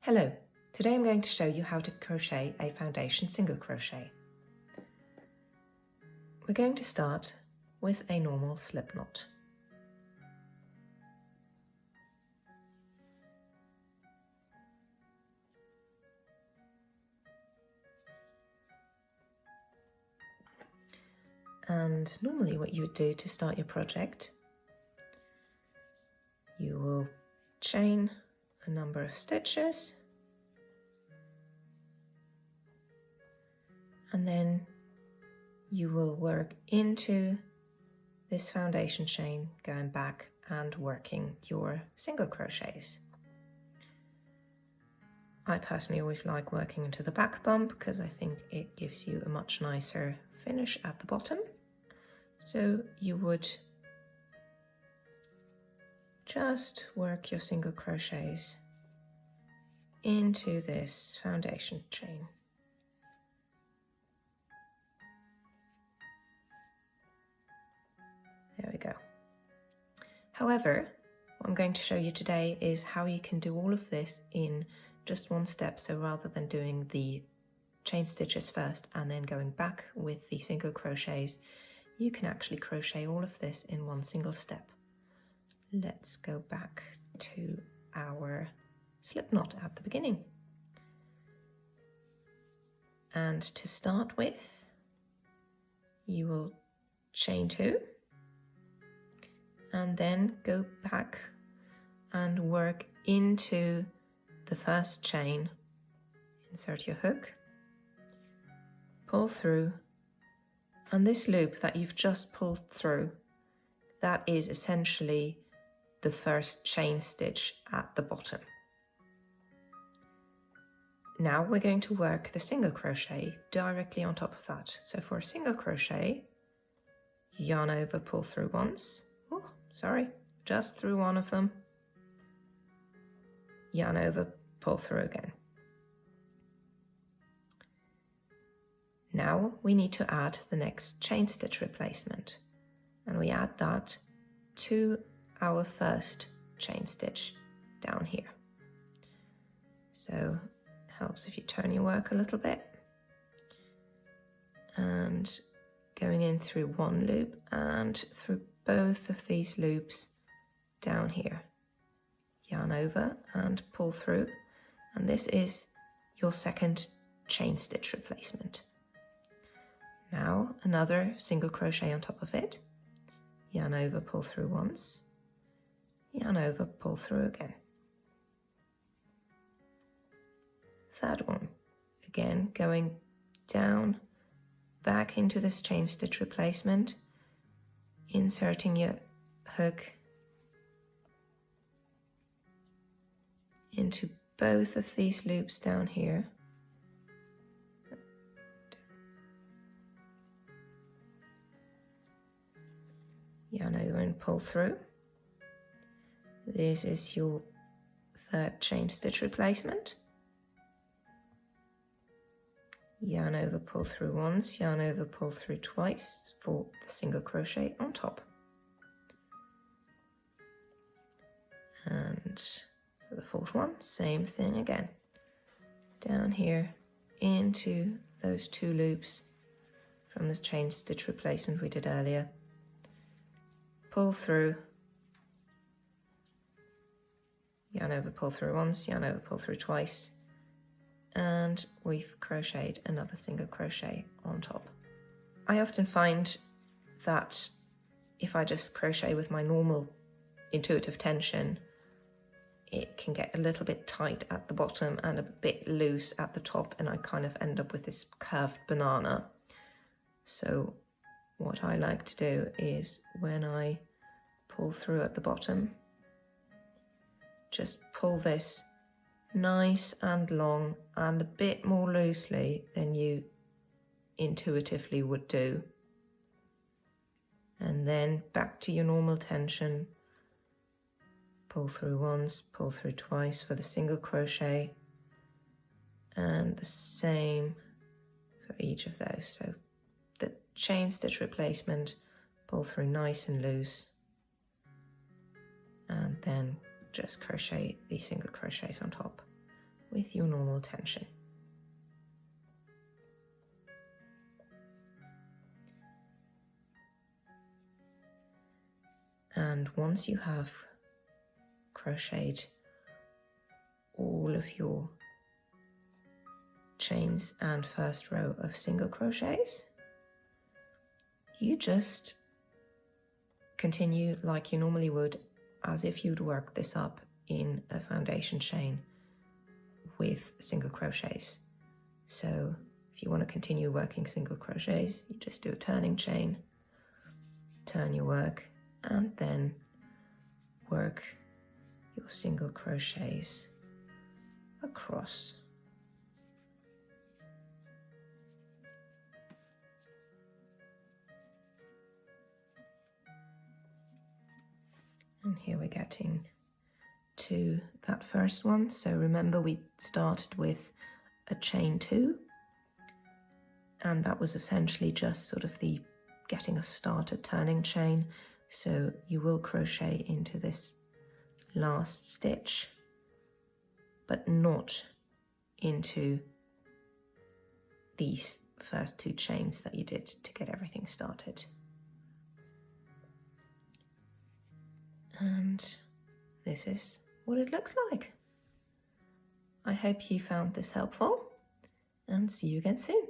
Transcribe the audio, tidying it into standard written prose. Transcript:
Hello, today I'm going to show you how to crochet a foundation single crochet. We're going to start with a normal slip knot. And normally what you would do to start your project, you will chain a number of stitches and then you will work into this foundation chain, going back and working your single crochets. I personally always like working into the back bump because I think it gives you a much nicer finish at the bottom. So you would just work your single crochets into this foundation chain. There we go. However, what I'm going to show you today is how you can do all of this in just one step. So rather than doing the chain stitches first and then going back with the single crochets, you can actually crochet all of this in one single step. Let's go back to our slip knot at the beginning. And to start with, you will chain 2 and then go back and work into the first chain. Insert your hook, pull through, and this loop that you've just pulled through, that is essentially the first chain stitch at the bottom. Now we're going to work the single crochet directly on top of that. So for a single crochet, yarn over, pull through once. Oh, sorry, just through one of them. Yarn over, pull through again. Now we need to add the next chain stitch replacement, and we add that to our first chain stitch down here. So it helps if you turn your work a little bit, and going in through one loop and through both of these loops down here. Yarn over and pull through, and this is your second chain stitch replacement. Now another single crochet on top of it, yarn over, pull through once, yarn over, pull through again. Third one, again going down back into this chain stitch replacement, inserting your hook into both of these loops down here. Yarn over and pull through. This is your third chain stitch replacement. Yarn over, pull through once, yarn over, pull through twice for the single crochet on top. And for the fourth one, same thing again. Down here into those 2 loops from this chain stitch replacement we did earlier. Pull through, yarn over, pull through once, yarn over, pull through twice, and we've crocheted another single crochet on top. I often find that if I just crochet with my normal intuitive tension, it can get a little bit tight at the bottom and a bit loose at the top, and I kind of end up with this curved banana. So what I like to do is when I pull through at the bottom, just pull this nice and long and a bit more loosely than you intuitively would do. And then back to your normal tension, pull through once, pull through twice for the single crochet, and the same for each of those. So the chain stitch replacement, pull through nice and loose, and then just crochet the single crochets on top. We normal tension. And once you have crocheted all of your chains and first row of single crochets, you just continue like you normally would, as if you'd work this up in a foundation chain with single crochets. So if you want to continue working single crochets, you just do a turning chain, turn your work, and then work your single crochets across. And here we're getting to that first one. So remember, we started with a chain 2, and that was essentially just sort of the getting us started turning chain. So you will crochet into this last stitch, but not into these first 2 chains that you did to get everything started. And this is what it looks like. I hope you found this helpful, and see you again soon.